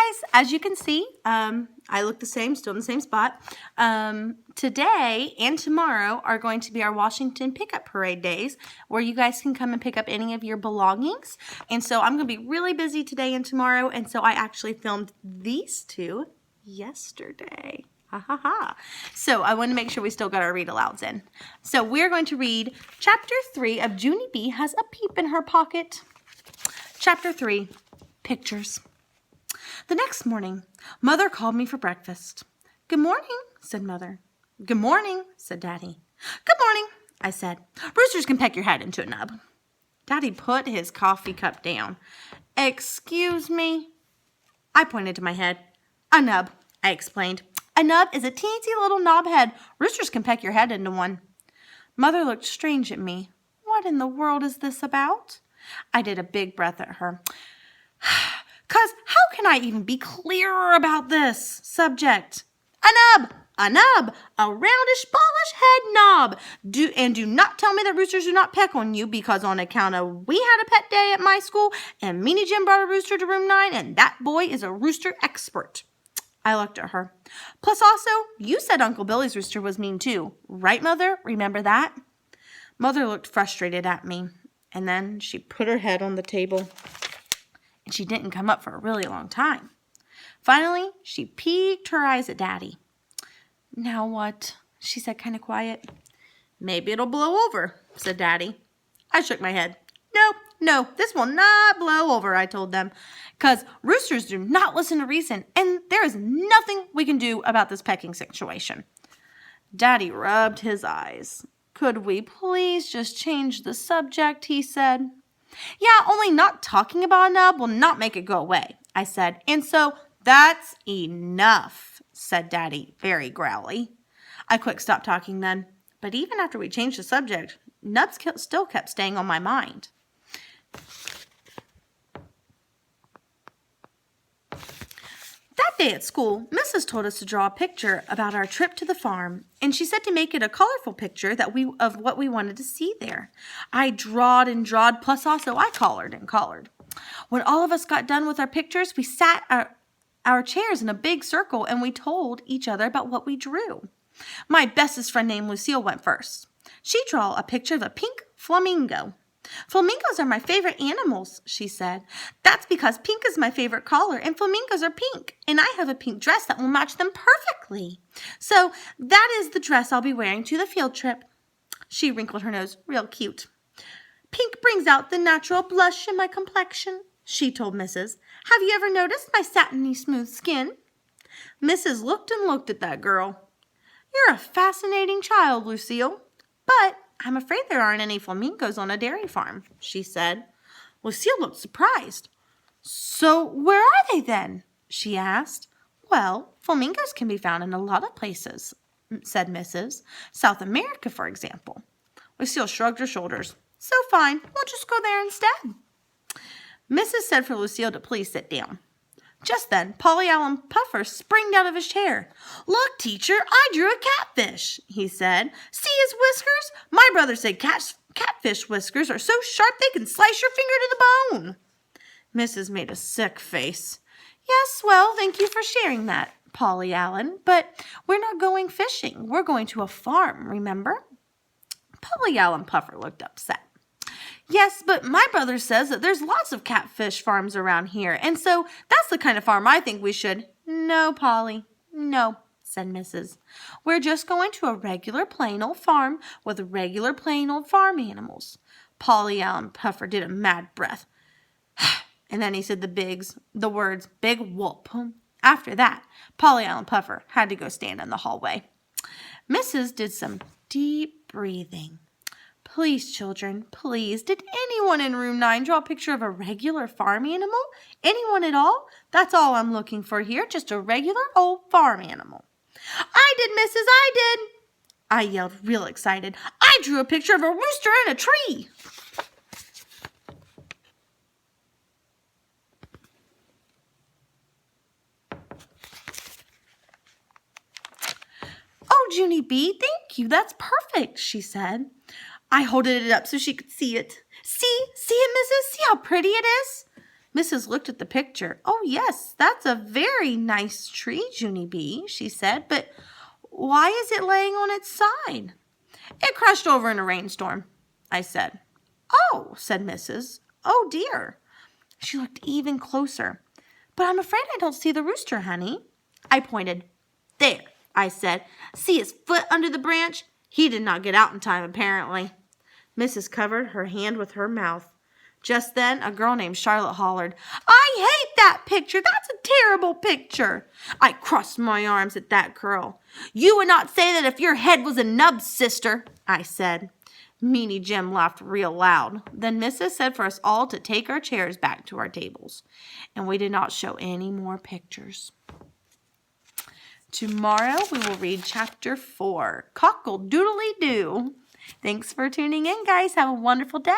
guys, as you can see, I look the same, still in the same spot. Today and tomorrow are going to be our Washington Pickup Parade days, where you guys can come and pick up any of your belongings. And so I'm going to be really busy today and tomorrow, and so I actually filmed these two yesterday. Ha ha ha. So I want to make sure we still got our read alouds in. So we're going to read Chapter 3 of Junie B. Has a Peep in Her Pocket. Chapter 3, Pictures. The next morning, Mother called me for breakfast. "Good morning," said Mother. "Good morning," said Daddy. "Good morning," I said. "Roosters can peck your head into a nub." Daddy put his coffee cup down. "Excuse me?" I pointed to my head. "A nub," I explained. "A nub is a teensy little knob head. Roosters can peck your head into one." Mother looked strange at me. What in the world is this about? I did a big breath at her. "'Cause how can I even be clearer about this subject? A nub! A nub! A roundish, ballish head knob! Do not tell me that roosters do not peck on you, because on account of we had a pet day at my school, and Meanie Jim brought a rooster to room 9, and that boy is a rooster expert." I looked at her. "Plus also, you said Uncle Billy's rooster was mean too. Right, Mother? Remember that?" Mother looked frustrated at me, and then she put her head on the table, and she didn't come up for a really long time. Finally, she peeked her eyes at Daddy. "Now what?" she said kind of quiet. "Maybe it'll blow over," said Daddy. I shook my head. No, this will not blow over," I told them, "'cause roosters do not listen to reason, and there is nothing we can do about this pecking situation." Daddy rubbed his eyes. "Could we please just change the subject?" he said. "Yeah, only not talking about a nub will not make it go away," I said. "And so that's enough," said Daddy, very growly. I quick stopped talking then, but even after we changed the subject, nubs still kept staying on my mind. That day at school, Mrs. told us to draw a picture about our trip to the farm, and she said to make it a colorful picture of what we wanted to see there. I drawed and drawed, plus also I colored and colored. When all of us got done with our pictures, we sat our chairs in a big circle, and we told each other about what we drew. My bestest friend named Lucille went first. She drew a picture of a pink flamingo. "Flamingos are my favorite animals," she said. "That's because pink is my favorite color, and flamingos are pink, and I have a pink dress that will match them perfectly. So that is the dress I'll be wearing to the field trip." She wrinkled her nose real cute. "Pink brings out the natural blush in my complexion," she told Mrs. "Have you ever noticed my satiny smooth skin?" Mrs. looked and looked at that girl. "You're a fascinating child, Lucille, but I'm afraid there aren't any flamingos on a dairy farm," she said. Lucille looked surprised. "So where are they then?" she asked. "Well, flamingos can be found in a lot of places," said Mrs. "South America, for example." Lucille shrugged her shoulders. "So fine, we'll just go there instead." Mrs. said for Lucille to please sit down. Just then, Polly Allen Puffer sprang out of his chair. "Look, teacher, I drew a catfish," he said. "See his whiskers? My brother said catfish whiskers are so sharp they can slice your finger to the bone." Mrs. made a sick face. "Yes, well, thank you for sharing that, Polly Allen, but we're not going fishing. We're going to a farm, remember?" Polly Allen Puffer looked upset. "Yes, but my brother says that there's lots of catfish farms around here, and so that's the kind of farm I think we should—" "No, Polly, no," said Mrs. "We're just going to a regular plain old farm with regular plain old farm animals." Polly Allen Puffer did a mad breath. And then he said the words, "big whoop." After that, Polly Allen Puffer had to go stand in the hallway. Mrs. did some deep breathing. "Please, children, please, did anyone in room 9 draw a picture of a regular farm animal? Anyone at all? That's all I'm looking for here, just a regular old farm animal." "I did, Mrs., I did!" I yelled, real excited. "I drew a picture of a rooster in a tree." "Oh, Junie B., thank you, that's perfect," she said. I holded it up so she could see it. See it, Mrs.? See how pretty it is?" Mrs. looked at the picture. "Oh, yes, that's a very nice tree, Junie B," she said, "but why is it laying on its side?" "It crashed over in a rainstorm," I said. "Oh," said Mrs. "Oh, dear." She looked even closer. "But I'm afraid I don't see the rooster, honey." I pointed. "There," I said. "See his foot under the branch? He did not get out in time, apparently." Mrs. covered her hand with her mouth. Just then, a girl named Charlotte hollered, "I hate that picture! That's a terrible picture!" I crossed my arms at that girl. "You would not say that if your head was a nub, sister," I said. Meanie Jim laughed real loud. Then Mrs. said for us all to take our chairs back to our tables. And we did not show any more pictures. Tomorrow we will read chapter 4, Cockle-Doodly-Doo. Thanks for tuning in, guys. Have a wonderful day.